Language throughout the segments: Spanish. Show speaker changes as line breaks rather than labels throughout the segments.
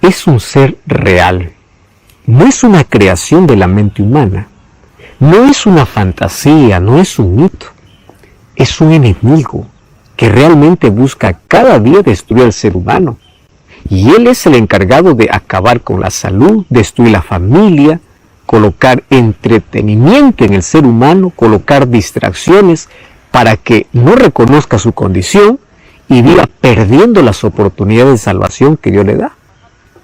es un ser real, no es una creación de la mente humana, no es una fantasía, no es un mito, es un enemigo que realmente busca cada día destruir al ser humano. Y él es el encargado de acabar con la salud, destruir la familia, colocar entretenimiento en el ser humano, colocar distracciones para que no reconozca su condición y viva perdiendo las oportunidades de salvación que Dios le da.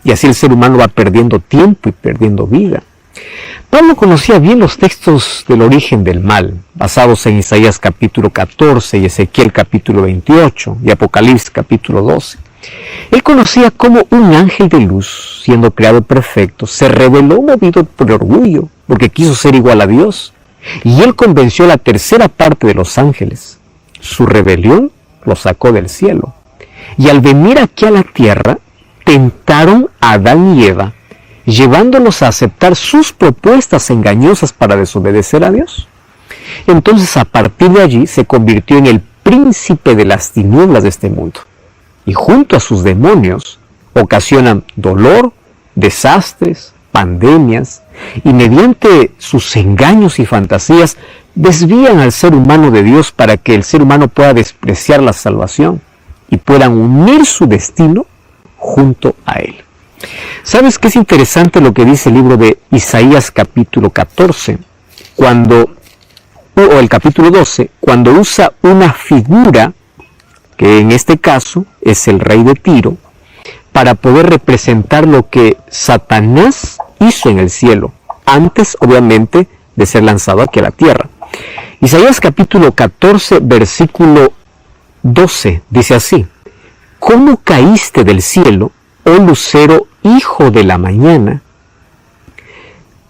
Y así el ser humano va perdiendo tiempo y perdiendo vida. Pablo conocía bien los textos del origen del mal, basados en Isaías capítulo 14 y Ezequiel capítulo 28 y Apocalipsis capítulo 12. Él conocía cómo un ángel de luz, siendo creado perfecto, se rebeló movido por orgullo, porque quiso ser igual a Dios. Y él convenció a la tercera parte de los ángeles. Su rebelión lo sacó del cielo. Y al venir aquí a la tierra, tentaron a Adán y Eva, llevándolos a aceptar sus propuestas engañosas para desobedecer a Dios. Entonces, a partir de allí, se convirtió en el príncipe de las tinieblas de este mundo. Y junto a sus demonios ocasionan dolor, desastres, pandemias, y mediante sus engaños y fantasías desvían al ser humano de Dios para que el ser humano pueda despreciar la salvación y puedan unir su destino junto a él. ¿Sabes qué es interesante lo que dice el libro de Isaías capítulo 14? O el capítulo 12, cuando usa una figura, que en este caso es el rey de Tiro, para poder representar lo que Satanás hizo en el cielo, antes obviamente de ser lanzado aquí a la tierra. Isaías capítulo 14, versículo 12, dice así: ¿Cómo caíste del cielo, oh lucero, hijo de la mañana?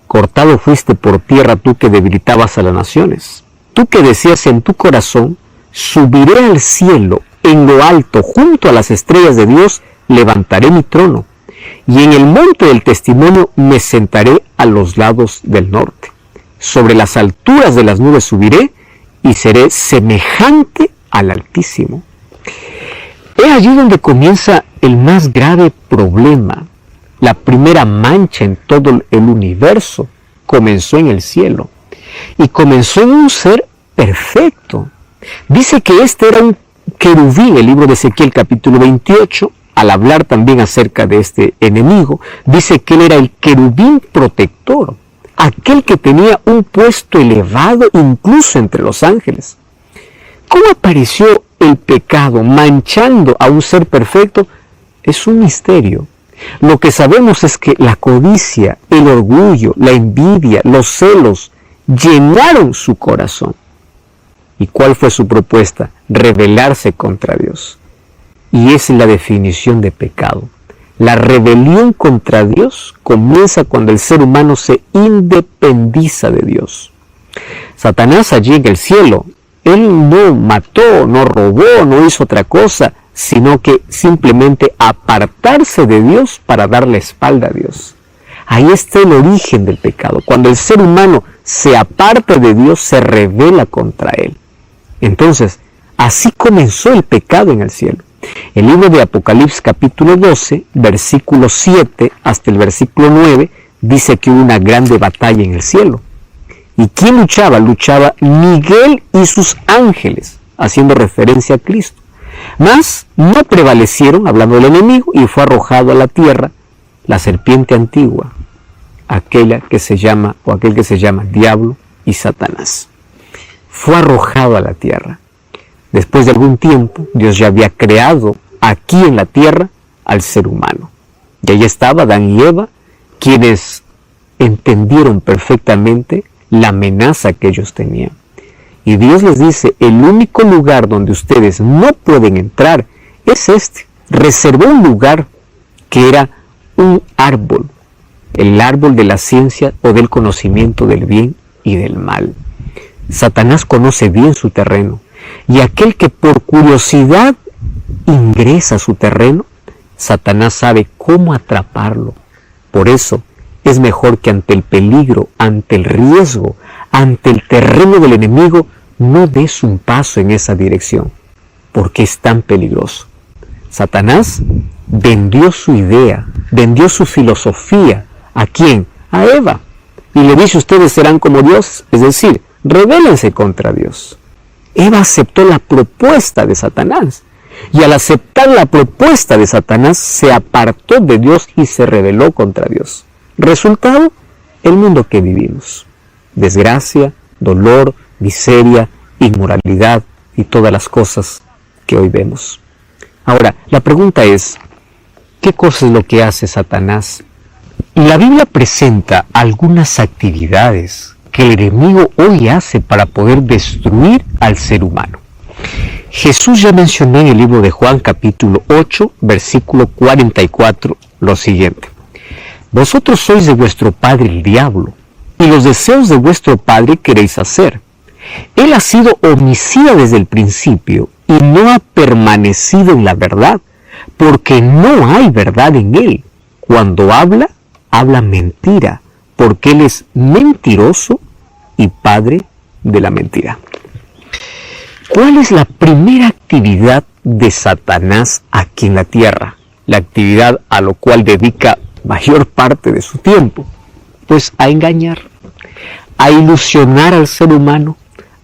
Cortado fuiste por tierra tú que debilitabas a las naciones. Tú que decías en tu corazón, subiré al cielo, en lo alto, junto a las estrellas de Dios, levantaré mi trono. Y en el monte del testimonio me sentaré a los lados del norte. Sobre las alturas de las nubes subiré y seré semejante al Altísimo. Es allí donde comienza el más grave problema. La primera mancha en todo el universo comenzó en el cielo. Y comenzó en un ser perfecto. Dice que este era un querubín, el libro de Ezequiel capítulo 28, al hablar también acerca de este enemigo, dice que él era el querubín protector, aquel que tenía un puesto elevado incluso entre los ángeles. ¿Cómo apareció el pecado manchando a un ser perfecto? Es un misterio. Lo que sabemos es que la codicia, el orgullo, la envidia, los celos llenaron su corazón. ¿Y cuál fue su propuesta? Rebelarse contra Dios. Y esa es la definición de pecado. La rebelión contra Dios comienza cuando el ser humano se independiza de Dios. Satanás allí en el cielo, él no mató, no robó, no hizo otra cosa, sino que simplemente apartarse de Dios para dar la espalda a Dios. Ahí está el origen del pecado. Cuando el ser humano se aparta de Dios, se rebela contra él. Entonces, así comenzó el pecado en el cielo. El libro de Apocalipsis capítulo 12, versículo 7 hasta el versículo 9, dice que hubo una grande batalla en el cielo. ¿Y quién luchaba? Luchaba Miguel y sus ángeles, haciendo referencia a Cristo. Mas no prevalecieron, hablando del enemigo, y fue arrojado a la tierra la serpiente antigua, aquel que se llama Diablo y Satanás. Fue arrojado a la tierra. Después de algún tiempo, Dios ya había creado aquí en la tierra al ser humano. Y ahí estaba Adán y Eva, quienes entendieron perfectamente la amenaza que ellos tenían. Y Dios les dice, el único lugar donde ustedes no pueden entrar es este. Reservó un lugar que era un árbol, el árbol de la ciencia o del conocimiento del bien y del mal. Satanás conoce bien su terreno, y aquel que por curiosidad ingresa a su terreno, Satanás sabe cómo atraparlo. Por eso es mejor que ante el peligro, ante el riesgo, ante el terreno del enemigo, no des un paso en esa dirección, porque es tan peligroso. Satanás vendió su idea, vendió su filosofía. ¿A quién? A Eva. Y le dice, ustedes serán como Dios, es decir, rebélense contra Dios. Eva aceptó la propuesta de Satanás. Y al aceptar la propuesta de Satanás, se apartó de Dios y se rebeló contra Dios. Resultado, el mundo que vivimos. Desgracia, dolor, miseria, inmoralidad y todas las cosas que hoy vemos. Ahora, la pregunta es, ¿qué cosa es lo que hace Satanás? Y la Biblia presenta algunas actividades que el enemigo hoy hace para poder destruir al ser humano. Jesús ya mencionó en el libro de Juan capítulo 8, versículo 44, lo siguiente. Vosotros sois de vuestro padre el diablo, y los deseos de vuestro padre queréis hacer. Él ha sido homicida desde el principio, y no ha permanecido en la verdad, porque no hay verdad en él. Cuando habla, habla mentira, porque él es mentiroso y padre de la mentira. ¿Cuál es la primera actividad de Satanás aquí en la tierra? La actividad a lo cual dedica mayor parte de su tiempo. Pues a engañar, a ilusionar al ser humano,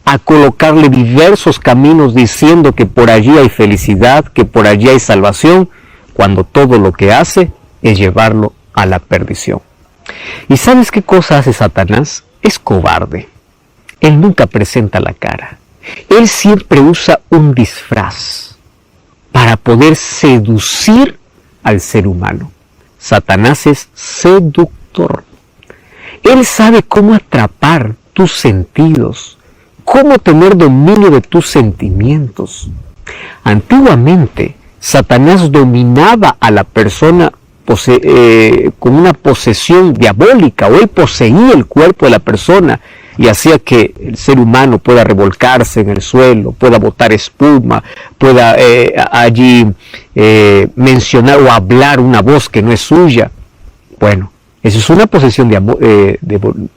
a colocarle diversos caminos diciendo que por allí hay felicidad, que por allí hay salvación, cuando todo lo que hace es llevarlo a la perdición. ¿Y sabes qué cosa hace Satanás? Es cobarde. Él nunca presenta la cara. Él siempre usa un disfraz para poder seducir al ser humano. Satanás es seductor. Él sabe cómo atrapar tus sentidos, cómo tener dominio de tus sentimientos. Antiguamente, Satanás dominaba a la persona con una posesión diabólica, o él poseía el cuerpo de la persona y hacía que el ser humano pueda revolcarse en el suelo, pueda botar espuma, pueda allí mencionar o hablar una voz que no es suya. Bueno, eso es una posesión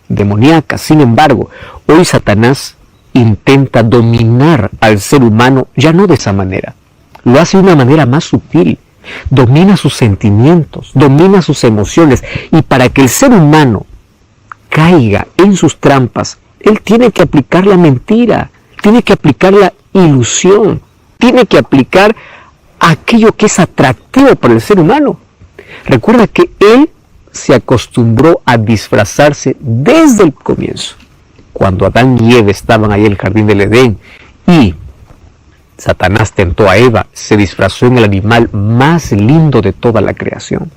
demoníaca. Sin embargo, hoy Satanás intenta dominar al ser humano ya no de esa manera. Lo hace de una manera más sutil. Domina sus sentimientos, domina sus emociones, y para que el ser humano caiga en sus trampas, él tiene que aplicar la mentira, tiene que aplicar la ilusión, tiene que aplicar aquello que es atractivo para el ser humano. Recuerda que él se acostumbró a disfrazarse desde el comienzo. Cuando Adán y Eva estaban ahí en el jardín del Edén y Satanás tentó a Eva, se disfrazó en el animal más lindo de toda la creación.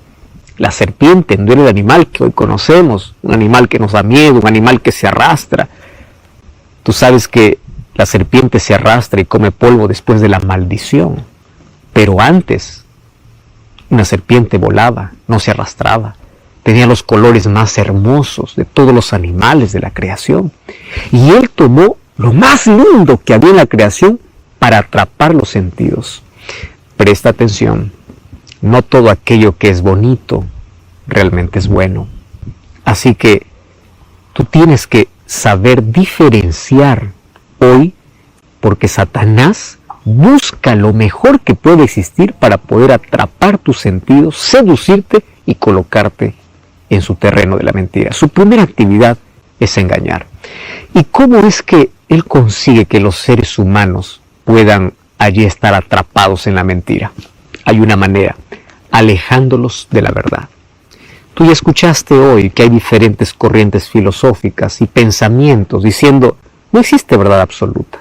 La serpiente no era el animal que hoy conocemos, un animal que nos da miedo, un animal que se arrastra. Tú sabes que la serpiente se arrastra y come polvo después de la maldición. Pero antes, una serpiente volaba, no se arrastraba. Tenía los colores más hermosos de todos los animales de la creación. Y él tomó lo más lindo que había en la creación para atrapar los sentidos. Presta atención. No todo aquello que es bonito realmente es bueno. Así que tú tienes que saber diferenciar hoy, porque Satanás busca lo mejor que puede existir para poder atrapar tus sentidos, seducirte y colocarte en su terreno de la mentira. Su primera actividad es engañar. ¿Y cómo es que él consigue que los seres humanos puedan allí estar atrapados en la mentira? Hay una manera: alejándolos de la verdad. Tú ya escuchaste hoy que hay diferentes corrientes filosóficas y pensamientos diciendo, no existe verdad absoluta.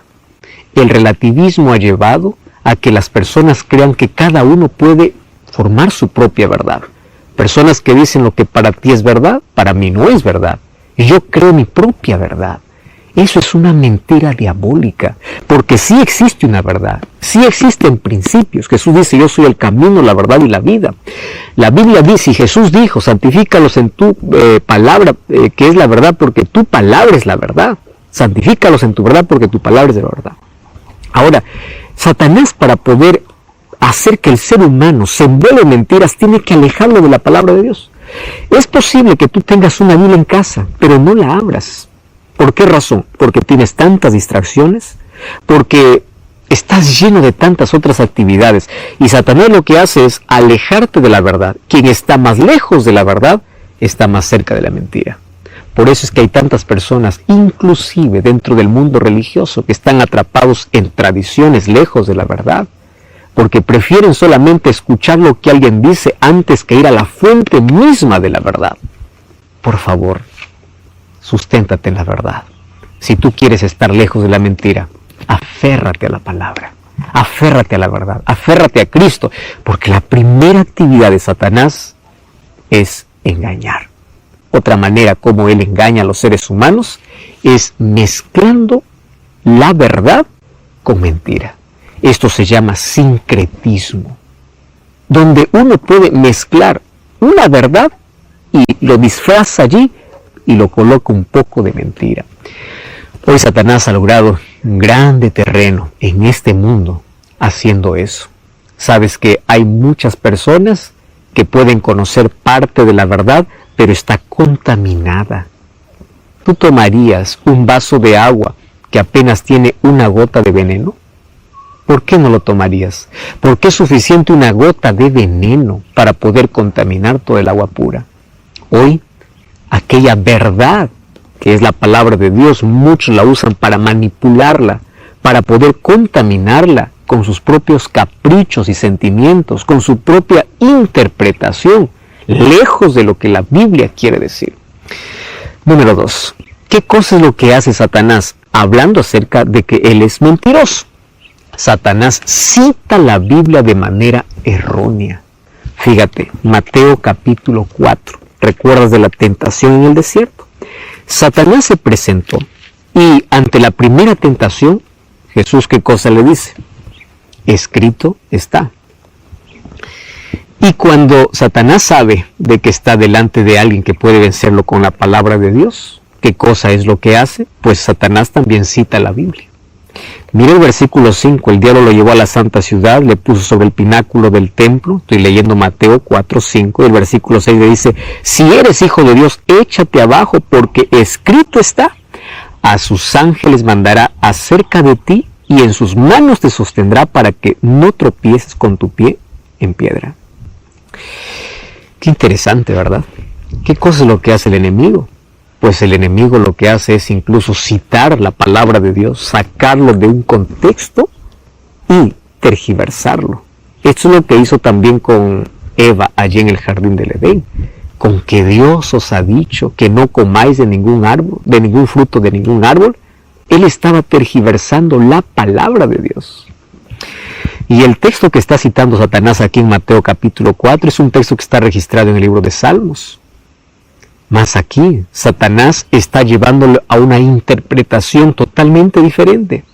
El relativismo ha llevado a que las personas crean que cada uno puede formar su propia verdad. Personas que dicen lo que para ti es verdad, para mí no es verdad. Y yo creo mi propia verdad. Eso es una mentira diabólica, porque sí existe una verdad, sí existen principios. Jesús dice, yo soy el camino, la verdad y la vida. La Biblia dice, y Jesús dijo, santifícalos en tu palabra, que es la verdad, porque tu palabra es la verdad. Santifícalos en tu verdad, porque tu palabra es de la verdad. Ahora, Satanás, para poder hacer que el ser humano se envuelva en mentiras, tiene que alejarlo de la palabra de Dios. Es posible que tú tengas una Biblia en casa, pero no la abras. ¿Por qué razón? Porque tienes tantas distracciones, porque Estás lleno de tantas otras actividades y Satanás lo que hace es alejarte de la verdad. Quien está más lejos de la verdad está más cerca de la mentira. Por eso es que hay tantas personas, inclusive dentro del mundo religioso, que están atrapados en tradiciones lejos de la verdad, porque prefieren solamente escuchar lo que alguien dice antes que ir a la fuente misma de la verdad. Por favor, susténtate en la verdad. Si tú quieres estar lejos de la mentira, aférrate a la palabra, aférrate a la verdad, aférrate a Cristo, porque la primera actividad de Satanás es engañar. Otra manera como él engaña a los seres humanos es mezclando la verdad con mentira. Esto se llama sincretismo, donde uno puede mezclar una verdad y lo disfraza allí y lo coloca un poco de mentira. Hoy Satanás ha logrado un grande terreno en este mundo haciendo eso. Sabes que hay muchas personas que pueden conocer parte de la verdad, pero está contaminada. ¿Tú tomarías un vaso de agua que apenas tiene una gota de veneno? ¿Por qué no lo tomarías? Porque es suficiente una gota de veneno para poder contaminar todo el agua pura. Hoy, aquella verdad que es la palabra de Dios, muchos la usan para manipularla, para poder contaminarla con sus propios caprichos y sentimientos, con su propia interpretación, lejos de lo que la Biblia quiere decir. Número 2. ¿Qué cosa es lo que hace Satanás? Hablando acerca de que él es mentiroso. Satanás cita la Biblia de manera errónea. Fíjate, Mateo capítulo 4. ¿Recuerdas de la tentación en el desierto? Satanás se presentó y ante la primera tentación, Jesús, ¿qué cosa le dice? Escrito está. Y cuando Satanás sabe de que está delante de alguien que puede vencerlo con la palabra de Dios, ¿qué cosa es lo que hace? Pues Satanás también cita la Biblia. Mira el versículo 5, el diablo lo llevó a la santa ciudad, le puso sobre el pináculo del templo, estoy leyendo Mateo 4, 5, y el versículo 6 le dice, si eres hijo de Dios, échate abajo, porque escrito está, a sus ángeles mandará acerca de ti, y en sus manos te sostendrá para que no tropieces con tu pie en piedra. Qué interesante, ¿verdad? ¿Qué cosa es lo que hace el enemigo? Pues el enemigo lo que hace es incluso citar la palabra de Dios, sacarlo de un contexto y tergiversarlo. Esto es lo que hizo también con Eva allí en el jardín del Edén, con que Dios os ha dicho que no comáis de ningún árbol, de ningún fruto de ningún árbol. Él estaba tergiversando la palabra de Dios. Y el texto que está citando Satanás aquí en Mateo capítulo 4 es un texto que está registrado en el libro de Salmos. Mas aquí, Satanás está llevándolo a una interpretación totalmente diferente.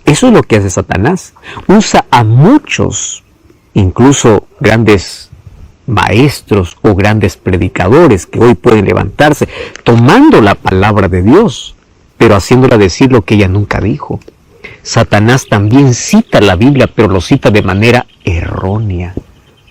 Eso es lo que hace Satanás. Usa a muchos, incluso grandes maestros o grandes predicadores que hoy pueden levantarse, tomando la palabra de Dios, pero haciéndola decir lo que ella nunca dijo. Satanás también cita la Biblia, pero lo cita de manera errónea.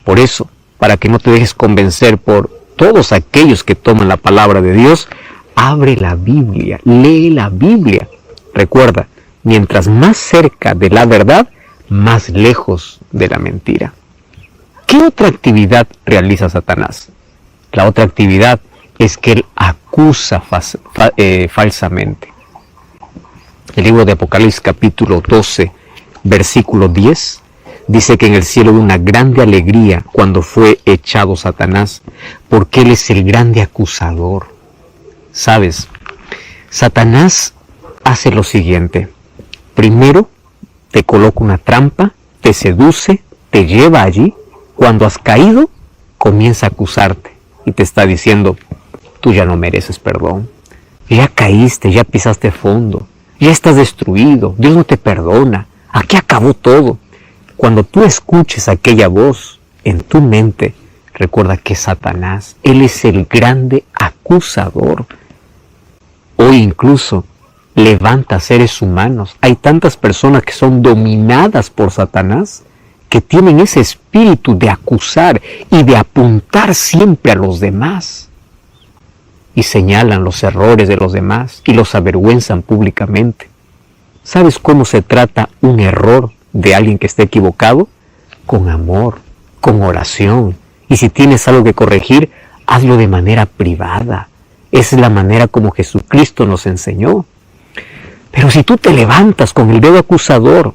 Por eso, para que no te dejes convencer por todos aquellos que toman la palabra de Dios, abre la Biblia, lee la Biblia. Recuerda, mientras más cerca de la verdad, más lejos de la mentira. ¿Qué otra actividad realiza Satanás? La otra actividad es que él acusa falsamente. El libro de Apocalipsis capítulo 12, versículo 10, dice que en el cielo hubo una grande alegría cuando fue echado Satanás, porque él es el grande acusador. ¿Sabes? Satanás hace lo siguiente. Primero, te coloca una trampa, te seduce, te lleva allí. Cuando has caído, comienza a acusarte y te está diciendo, tú ya no mereces perdón. Ya caíste, ya pisaste fondo, ya estás destruido, Dios no te perdona, aquí acabó todo. Cuando tú escuches aquella voz en tu mente, recuerda que Satanás, él es el grande acusador. Hoy incluso levanta seres humanos. Hay tantas personas que son dominadas por Satanás, que tienen ese espíritu de acusar y de apuntar siempre a los demás. Y señalan los errores de los demás y los avergüenzan públicamente. ¿Sabes cómo se trata un error de alguien que esté equivocado? Con amor, con oración. Y si tienes algo que corregir, hazlo de manera privada. Esa es la manera como Jesucristo nos enseñó. Pero si tú te levantas con el dedo acusador,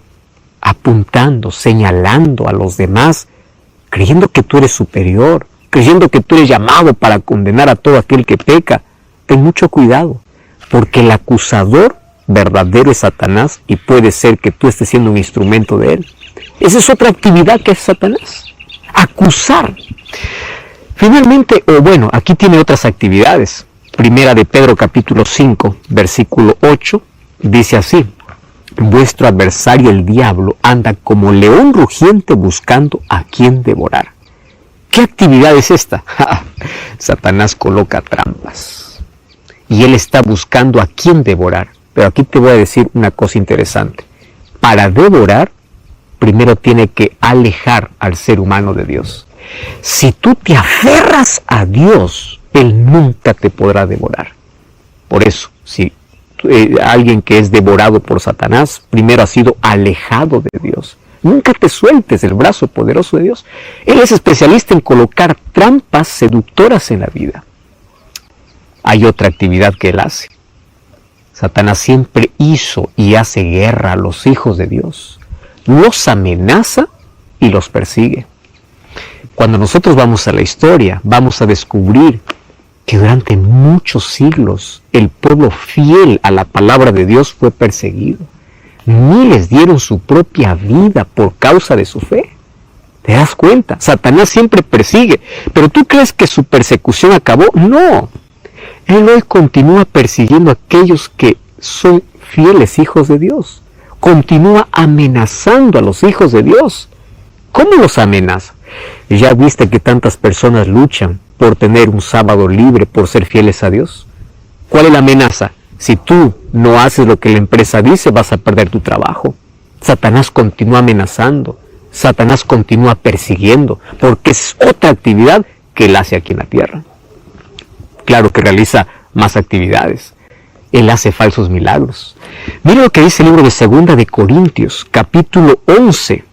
apuntando, señalando a los demás, creyendo que tú eres superior, creyendo que tú eres llamado para condenar a todo aquel que peca, ten mucho cuidado, porque el acusador verdadero es Satanás y puede ser que tú estés siendo un instrumento de él. Esa es otra actividad que hace Satanás, acusar. Finalmente, aquí tiene otras actividades. Primera de Pedro capítulo 5, versículo 8, dice así: vuestro adversario el diablo anda como león rugiente buscando a quien devorar. ¿Qué actividad es esta? Satanás coloca trampas y él está buscando a quien devorar. Pero aquí te voy a decir una cosa interesante. Para devorar, primero tiene que alejar al ser humano de Dios. Si tú te aferras a Dios, Él nunca te podrá devorar. Por eso, si alguien que es devorado por Satanás, primero ha sido alejado de Dios. Nunca te sueltes del brazo poderoso de Dios. Él es especialista en colocar trampas seductoras en la vida. Hay otra actividad que él hace. Satanás siempre hizo y hace guerra a los hijos de Dios. Los amenaza y los persigue. Cuando nosotros vamos a la historia, vamos a descubrir que durante muchos siglos el pueblo fiel a la palabra de Dios fue perseguido. Miles dieron su propia vida por causa de su fe. ¿Te das cuenta? Satanás siempre persigue. ¿Pero tú crees que su persecución acabó? No. Él hoy continúa persiguiendo a aquellos que son fieles hijos de Dios. Continúa amenazando a los hijos de Dios. ¿Cómo los amenaza? ¿Ya viste que tantas personas luchan por tener un sábado libre, por ser fieles a Dios? ¿Cuál es la amenaza? Si tú no haces lo que la empresa dice, vas a perder tu trabajo. Satanás continúa amenazando. Satanás continúa persiguiendo, porque es otra actividad que él hace aquí en la tierra. Claro que realiza más actividades. Él hace falsos milagros. Mira lo que dice el libro de 2 de Corintios, capítulo 11.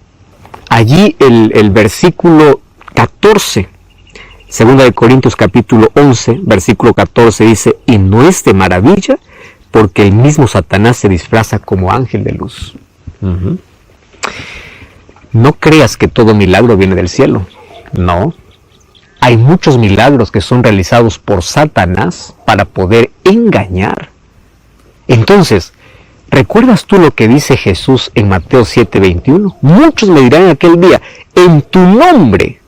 Allí el versículo 14. 2 de Corintios, capítulo 11, versículo 14 dice: y no es de maravilla, porque el mismo Satanás se disfraza como ángel de luz. No creas que todo milagro viene del cielo. No. Hay muchos milagros que son realizados por Satanás para poder engañar. Entonces, ¿recuerdas tú lo que dice Jesús en Mateo 7:21? Muchos me dirán en aquel día: en tu nombre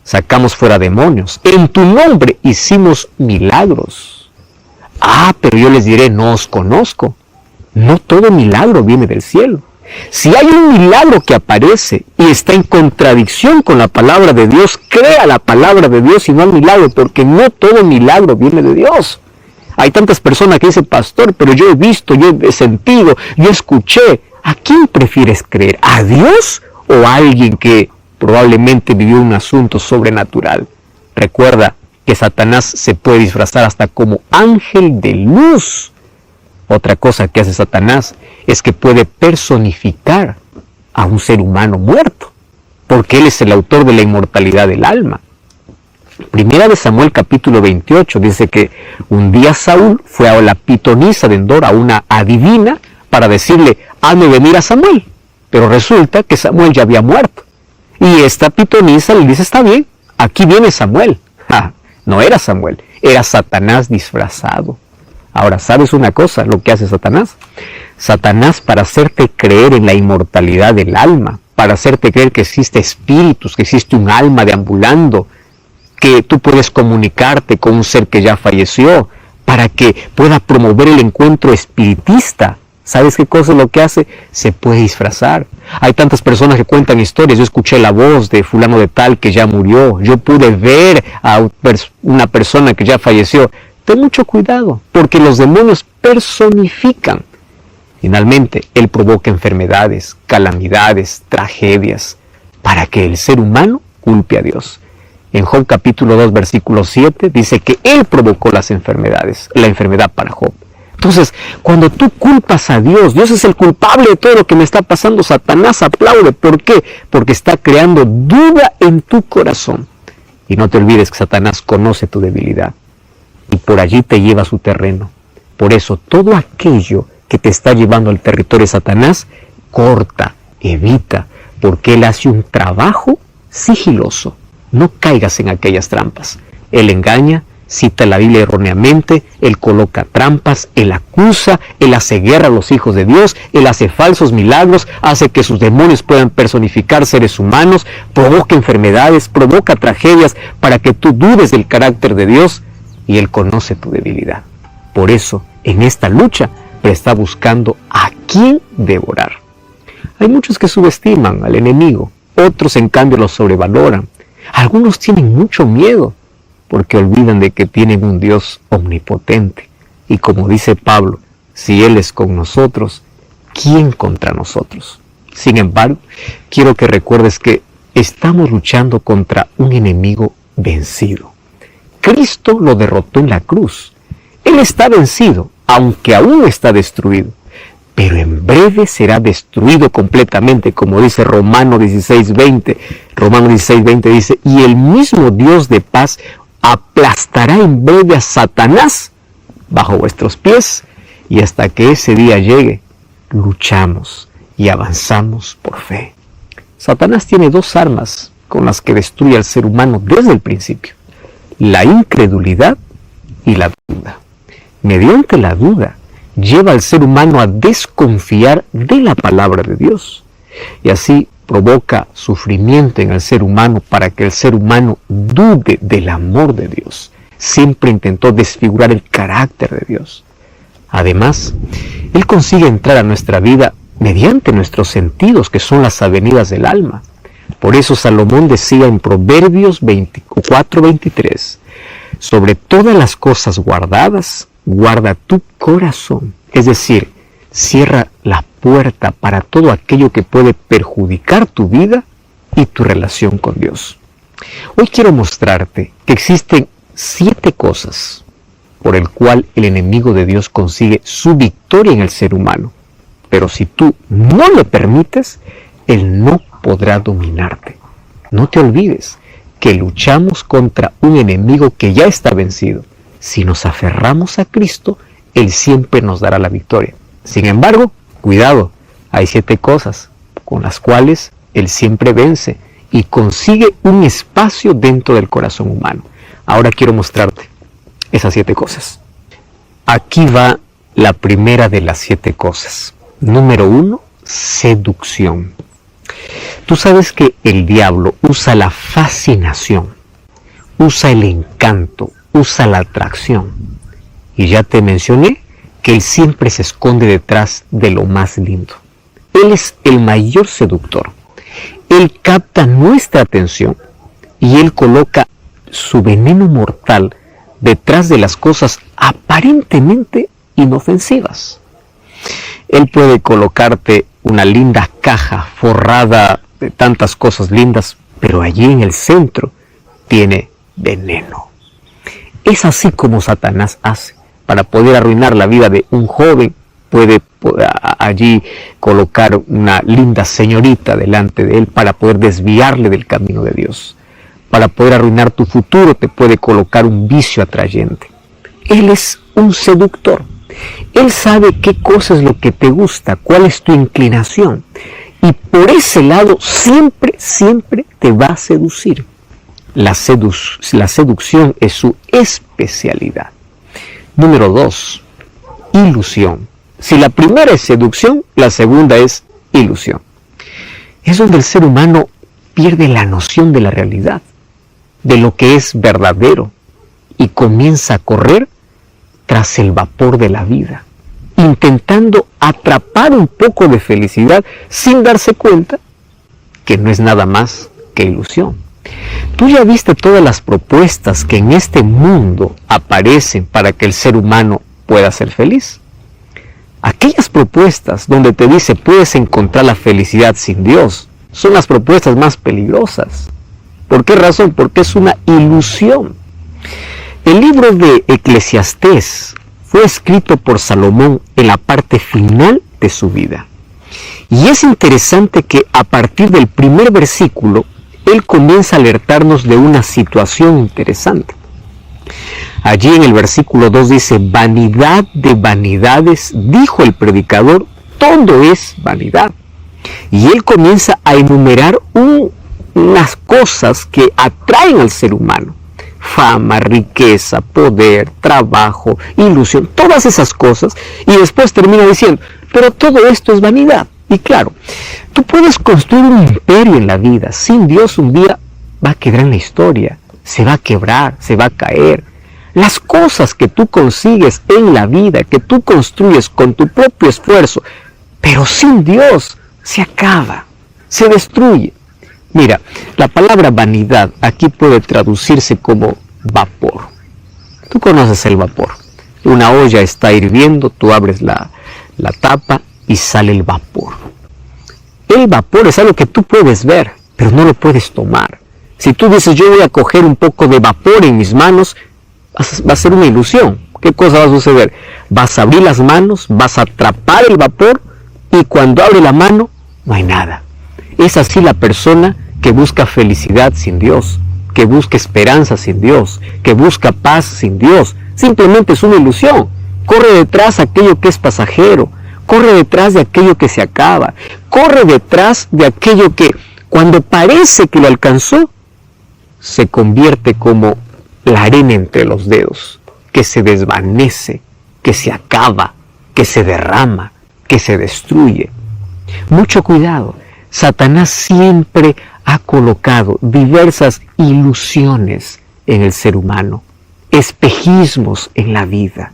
sacamos fuera demonios, en tu nombre hicimos milagros. Pero yo les diré: no os conozco. No todo milagro viene del cielo. Si hay un milagro que aparece y está en contradicción con la palabra de Dios, crea la palabra de Dios y no al milagro, porque no todo milagro viene de Dios. Hay tantas personas que dicen: pastor, pero yo he visto, yo he sentido, yo escuché. ¿A quién prefieres creer? ¿A Dios o a alguien que probablemente vivió un asunto sobrenatural? Recuerda que Satanás se puede disfrazar hasta como ángel de luz. Otra cosa que hace Satanás es que puede personificar a un ser humano muerto, porque él es el autor de la inmortalidad del alma. Primera de Samuel capítulo 28 dice que un día Saúl fue a la pitonisa de Endor, a una adivina, para decirle: hazme venir a Samuel. Pero resulta que Samuel ya había muerto. Y esta pitonisa le dice: está bien, aquí viene Samuel. No era Samuel, era Satanás disfrazado. Ahora, ¿sabes una cosa? Lo que hace Satanás. Satanás, para hacerte creer en la inmortalidad del alma, para hacerte creer que existe espíritus, que existe un alma deambulando, que tú puedes comunicarte con un ser que ya falleció, para que pueda promover el encuentro espiritista. ¿Sabes qué cosa es lo que hace? Se puede disfrazar. Hay tantas personas que cuentan historias. Yo escuché la voz de fulano de tal que ya murió. Yo pude ver a una persona que ya falleció. Ten mucho cuidado, porque los demonios personifican. Finalmente, él provoca enfermedades, calamidades, tragedias, para que el ser humano culpe a Dios. En Job capítulo 2, versículo 7, dice que él provocó las enfermedades, la enfermedad para Job. Entonces, cuando tú culpas a Dios, Dios es el culpable de todo lo que me está pasando, Satanás aplaude. ¿Por qué? Porque está creando duda en tu corazón. Y no te olvides que Satanás conoce tu debilidad y por allí te lleva a su terreno. Por eso, todo aquello que te está llevando al territorio de Satanás, corta, evita, porque él hace un trabajo sigiloso. No caigas en aquellas trampas. Él engaña, cita la Biblia erróneamente, él coloca trampas, él acusa, él hace guerra a los hijos de Dios, él hace falsos milagros, hace que sus demonios puedan personificar seres humanos, provoca enfermedades, provoca tragedias para que tú dudes del carácter de Dios, y él conoce tu debilidad. Por eso, en esta lucha, él está buscando a quién devorar. Hay muchos que subestiman al enemigo, otros en cambio lo sobrevaloran. Algunos tienen mucho miedo, porque olvidan de que tienen un Dios omnipotente. Y como dice Pablo, si Él es con nosotros, ¿quién contra nosotros? Sin embargo, quiero que recuerdes que estamos luchando contra un enemigo vencido. Cristo lo derrotó en la cruz. Él está vencido, aunque aún está destruido. Pero en breve será destruido completamente, como dice Romanos 16:20. Romanos 16:20 dice, y el mismo Dios de paz aplastará en breve a Satanás bajo vuestros pies, y hasta que ese día llegue, luchamos y avanzamos por fe. Satanás tiene dos armas con las que destruye al ser humano desde el principio: la incredulidad y la duda. Mediante la duda, lleva al ser humano a desconfiar de la palabra de Dios, y así provoca sufrimiento en el ser humano para que el ser humano dude del amor de Dios. Siempre intentó desfigurar el carácter de Dios. Además, él consigue entrar a nuestra vida mediante nuestros sentidos, que son las avenidas del alma. Por eso Salomón decía en Proverbios 24:23, sobre todas las cosas guardadas, guarda tu corazón. Es decir, cierra la puerta para todo aquello que puede perjudicar tu vida y tu relación con Dios. Hoy quiero mostrarte que existen 7 cosas por el cual el enemigo de Dios consigue su victoria en el ser humano. Pero si tú no lo permites, él no podrá dominarte. No te olvides que luchamos contra un enemigo que ya está vencido. Si nos aferramos a Cristo, Él siempre nos dará la victoria. Sin embargo, cuidado, hay 7 cosas con las cuales Él siempre vence y consigue un espacio dentro del corazón humano. Ahora quiero mostrarte esas 7 cosas. Aquí va la primera de las 7 cosas. Número 1, seducción. Tú sabes que el diablo usa la fascinación, usa el encanto, usa la atracción. Y ya te mencioné que él siempre se esconde detrás de lo más lindo. Él es el mayor seductor. Él capta nuestra atención y él coloca su veneno mortal detrás de las cosas aparentemente inofensivas. Él puede colocarte una linda caja forrada de tantas cosas lindas, pero allí en el centro tiene veneno. Es así como Satanás hace. Para poder arruinar la vida de un joven, puede allí colocar una linda señorita delante de él para poder desviarle del camino de Dios. Para poder arruinar tu futuro, te puede colocar un vicio atrayente. Él es un seductor. Él sabe qué cosa es lo que te gusta, cuál es tu inclinación. Y por ese lado siempre te va a seducir. La seducción es su especialidad. Número 2, ilusión. Si la primera es seducción, la segunda es ilusión. Es donde el ser humano pierde la noción de la realidad, de lo que es verdadero, y comienza a correr tras el vapor de la vida, intentando atrapar un poco de felicidad sin darse cuenta que no es nada más que ilusión. Tú ya viste todas las propuestas que en este mundo aparecen para que el ser humano pueda ser feliz. Aquellas propuestas donde te dice puedes encontrar la felicidad sin Dios son las propuestas más peligrosas. ¿Por qué razón? Porque es una ilusión. El libro de Eclesiastés fue escrito por Salomón en la parte final de su vida. Y es interesante que a partir del primer versículo, él comienza a alertarnos de una situación interesante. Allí en el versículo 2 dice: vanidad de vanidades, dijo el predicador, todo es vanidad. Y él comienza a enumerar unas cosas que atraen al ser humano: fama, riqueza, poder, trabajo, ilusión, todas esas cosas. Y después termina diciendo: pero todo esto es vanidad. Y claro, tú puedes construir un imperio en la vida. Sin Dios un día va a quedar en la historia, se va a quebrar, se va a caer. Las cosas que tú consigues en la vida, que tú construyes con tu propio esfuerzo, pero sin Dios, se acaba, se destruye. Mira, la palabra vanidad aquí puede traducirse como vapor. Tú conoces el vapor. Una olla está hirviendo, tú abres la tapa y sale el vapor. El vapor es algo que tú puedes ver, pero no lo puedes tomar. Si tú dices: yo voy a coger un poco de vapor en mis manos, va a ser una ilusión. ¿Qué cosa va a suceder? Vas a abrir las manos, vas a atrapar el vapor, y cuando abre la mano, no hay nada. Es así la persona que busca felicidad sin Dios, que busca esperanza sin Dios, que busca paz sin Dios. Simplemente es una ilusión. Corre detrás de aquello que es pasajero, corre detrás de aquello que se acaba, corre detrás de aquello que, cuando parece que lo alcanzó, se convierte como la arena entre los dedos, que se desvanece, que se acaba, que se derrama, que se destruye. Mucho cuidado. Satanás siempre ha colocado diversas ilusiones en el ser humano, espejismos en la vida,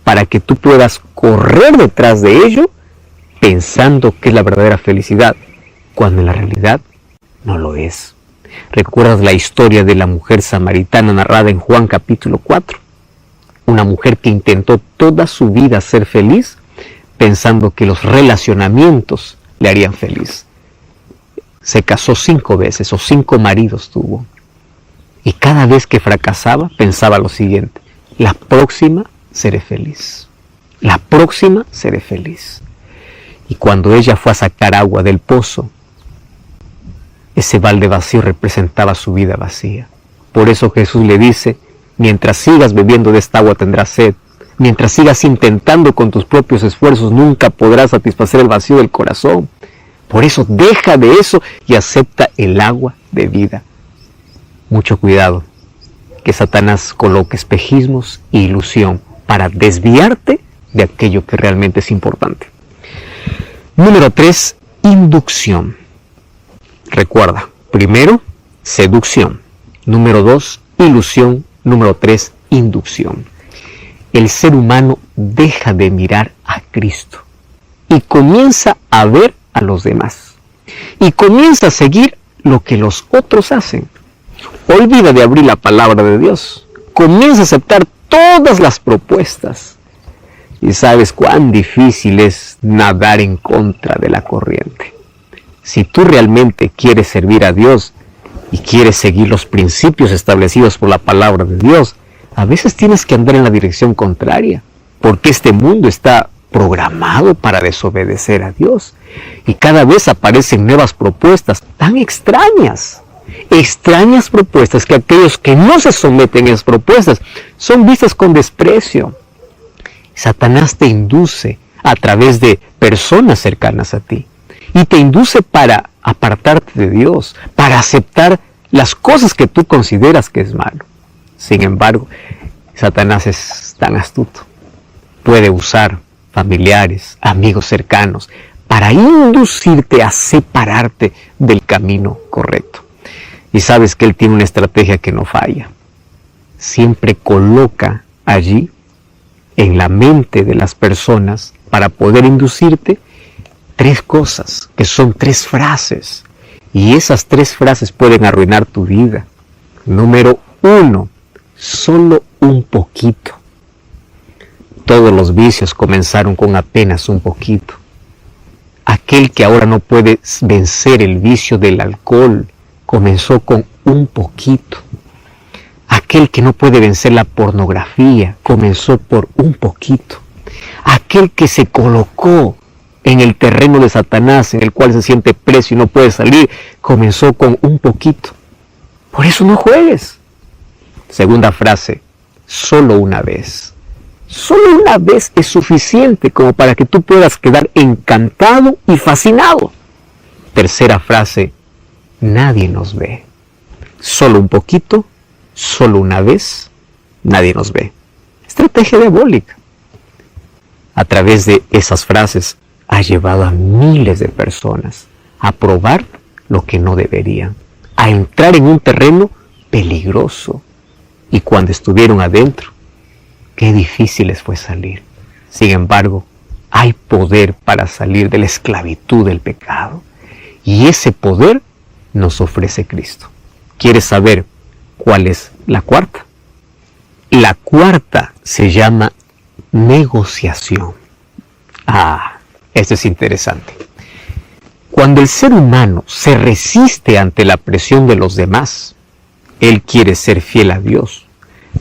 para que tú puedas correr detrás de ello pensando que es la verdadera felicidad, cuando en la realidad no lo es. ¿Recuerdas la historia de la mujer samaritana narrada en Juan capítulo 4? Una mujer que intentó toda su vida ser feliz, pensando que los relacionamientos le harían feliz. Se casó 5 veces, o 5 maridos tuvo. Y cada vez que fracasaba, pensaba lo siguiente: la próxima seré feliz. La próxima seré feliz. Y cuando ella fue a sacar agua del pozo, ese balde vacío representaba su vida vacía. Por eso Jesús le dice: mientras sigas bebiendo de esta agua tendrás sed. Mientras sigas intentando con tus propios esfuerzos, nunca podrás satisfacer el vacío del corazón. Por eso deja de eso y acepta el agua de vida. Mucho cuidado, que Satanás coloque espejismos e ilusión para desviarte de aquello que realmente es importante. Número 3, inducción. Recuerda, primero, seducción. Número 2, ilusión. Número 3, inducción. El ser humano deja de mirar a Cristo y comienza a ver a los demás. Y comienza a seguir lo que los otros hacen. Olvida de abrir la palabra de Dios. Comienza a aceptar todas las propuestas. Y sabes cuán difícil es nadar en contra de la corriente. Si tú realmente quieres servir a Dios y quieres seguir los principios establecidos por la palabra de Dios, a veces tienes que andar en la dirección contraria, porque este mundo está programado para desobedecer a Dios. Y cada vez aparecen nuevas propuestas tan extrañas propuestas, que aquellos que no se someten a esas propuestas son vistas con desprecio. Satanás te induce a través de personas cercanas a ti, y te induce para apartarte de Dios, para aceptar las cosas que tú consideras que es malo. Sin embargo, Satanás es tan astuto. Puede usar familiares, amigos cercanos, para inducirte a separarte del camino correcto. Y sabes que él tiene una estrategia que no falla. Siempre coloca allí, en la mente de las personas, para poder inducirte, 3 cosas, que son 3 frases. Y esas 3 frases pueden arruinar tu vida. Número 1, solo un poquito. Todos los vicios comenzaron con apenas un poquito. Aquel que ahora no puede vencer el vicio del alcohol comenzó con un poquito. Aquel que no puede vencer la pornografía comenzó por un poquito. Aquel que se colocó en el terreno de Satanás, en el cual se siente preso y no puede salir, comenzó con un poquito. Por eso no juegues. Segunda frase, solo una vez. Solo una vez es suficiente como para que tú puedas quedar encantado y fascinado. Tercera frase, nadie nos ve. Solo un poquito, solo una vez, nadie nos ve. Estrategia diabólica. A través de esas frases ha llevado a miles de personas a probar lo que no deberían, a entrar en un terreno peligroso. Y cuando estuvieron adentro, qué difícil les fue salir. Sin embargo, hay poder para salir de la esclavitud del pecado. Y ese poder nos ofrece Cristo. ¿Quieres saber cuál es la cuarta? La cuarta se llama negociación. Esto es interesante. Cuando el ser humano se resiste ante la presión de los demás, él quiere ser fiel a Dios,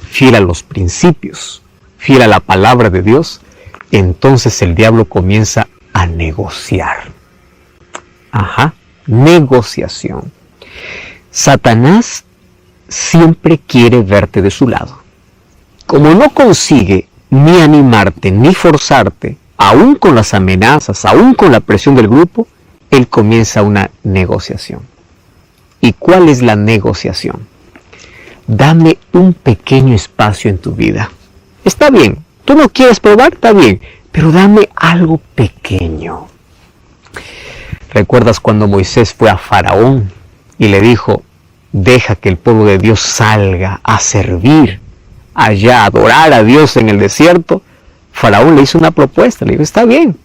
fiel a los principios, fiel a la palabra de Dios, entonces el diablo comienza a negociar. Negociación. Satanás siempre quiere verte de su lado. Como no consigue ni animarte ni forzarte, aún con las amenazas, aún con la presión del grupo, él comienza una negociación. ¿Y cuál es la negociación? Dame un pequeño espacio en tu vida. Está bien, tú no quieres probar, está bien, pero dame algo pequeño. ¿Recuerdas cuando Moisés fue a Faraón y le dijo, deja que el pueblo de Dios salga a servir allá, a adorar a Dios en el desierto? Faraón le hizo una propuesta, le dijo, está bien,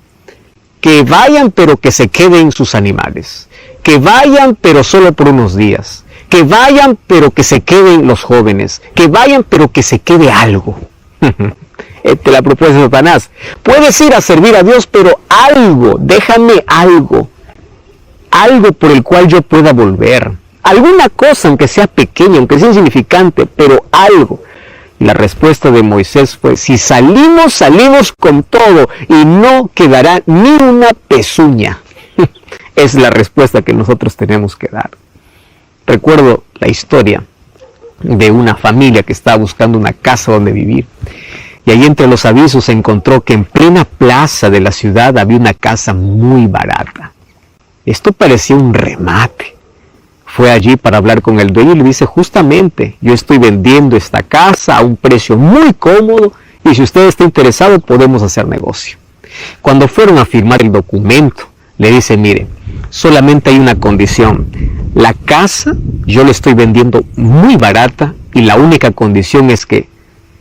que vayan pero que se queden sus animales, que vayan pero solo por unos días, que vayan pero que se queden los jóvenes, que vayan pero que se quede algo. La propuesta de Satanás, puedes ir a servir a Dios, pero algo, déjame algo por el cual yo pueda volver, alguna cosa, aunque sea pequeña, aunque sea insignificante, pero algo. Y la respuesta de Moisés fue, si salimos, salimos con todo y no quedará ni una pezuña. Es la respuesta que nosotros tenemos que dar. Recuerdo la historia de una familia que estaba buscando una casa donde vivir. Y ahí entre los avisos se encontró que en plena plaza de la ciudad había una casa muy barata. Esto parecía un remate. Fue allí para hablar con el dueño y le dice, justamente, yo estoy vendiendo esta casa a un precio muy cómodo y si usted está interesado podemos hacer negocio. Cuando fueron a firmar el documento, le dice, mire, solamente hay una condición. La casa yo le estoy vendiendo muy barata y la única condición es que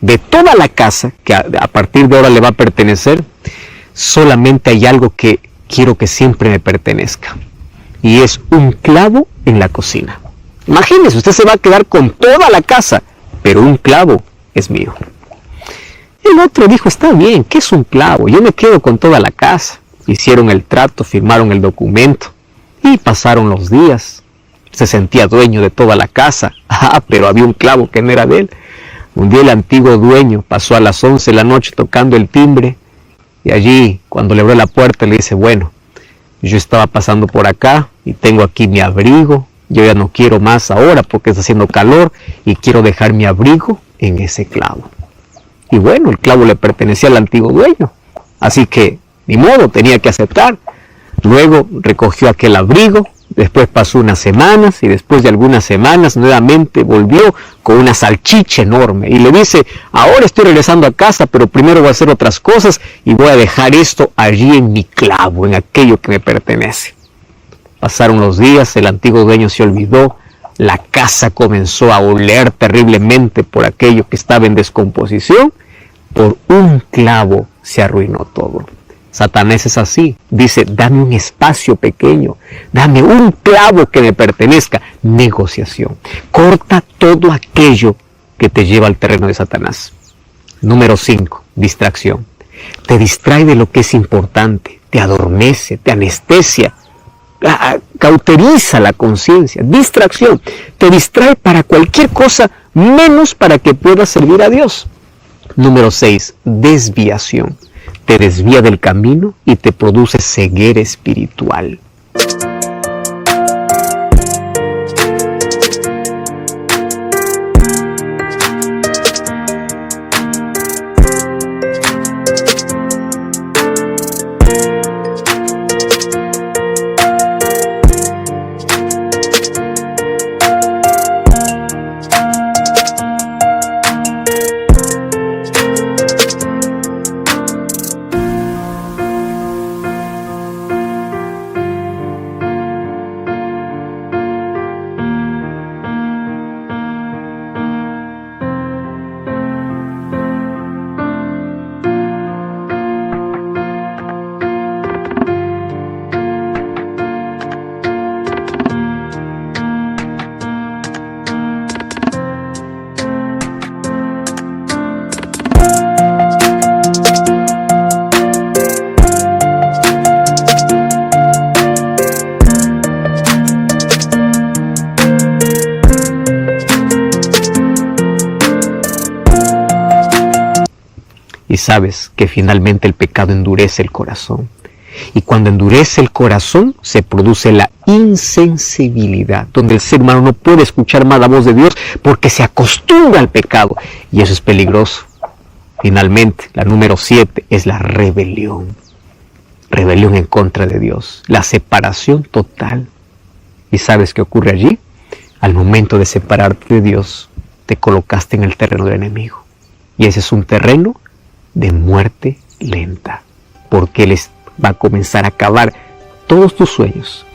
de toda la casa, que a partir de ahora le va a pertenecer, solamente hay algo que quiero que siempre me pertenezca. Y es un clavo en la cocina. Imagínese, usted se va a quedar con toda la casa, pero un clavo es mío. El otro dijo, está bien, ¿qué es un clavo? Yo me quedo con toda la casa. Hicieron el trato, firmaron el documento y pasaron los días. Se sentía dueño de toda la casa, pero había un clavo que no era de él. Un día el antiguo dueño pasó a las 11 de la noche tocando el timbre y allí, cuando le abrió la puerta, le dice, bueno, yo estaba pasando por acá y tengo aquí mi abrigo, yo ya no quiero más ahora porque está haciendo calor y quiero dejar mi abrigo en ese clavo. Y bueno, el clavo le pertenecía al antiguo dueño, así que ni modo, tenía que aceptar. Luego recogió aquel abrigo, después pasó unas semanas y después de algunas semanas nuevamente volvió con una salchicha enorme y le dice, ahora estoy regresando a casa, pero primero voy a hacer otras cosas y voy a dejar esto allí en mi clavo, en aquello que me pertenece. Pasaron los días, el antiguo dueño se olvidó, la casa comenzó a oler terriblemente por aquello que estaba en descomposición, por un clavo se arruinó todo. Satanás es así, dice, dame un espacio pequeño, dame un clavo que me pertenezca. Negociación. Corta todo aquello que te lleva al terreno de Satanás. Número 5, distracción. Te distrae de lo que es importante, te adormece, te anestesia, cauteriza la conciencia. Distracción. Te distrae para cualquier cosa menos para que puedas servir a Dios. Número 6, desviación. Te desvía del camino y te produce ceguera espiritual. Y sabes que finalmente el pecado endurece el corazón. Y cuando endurece el corazón, se produce la insensibilidad, donde el ser humano no puede escuchar más la voz de Dios porque se acostumbra al pecado. Y eso es peligroso. Finalmente, la número 7 es la rebelión. Rebelión en contra de Dios. La separación total. ¿Y sabes qué ocurre allí? Al momento de separarte de Dios, te colocaste en el terreno del enemigo. Y ese es un terreno de muerte lenta, porque Él va a comenzar a acabar todos tus sueños.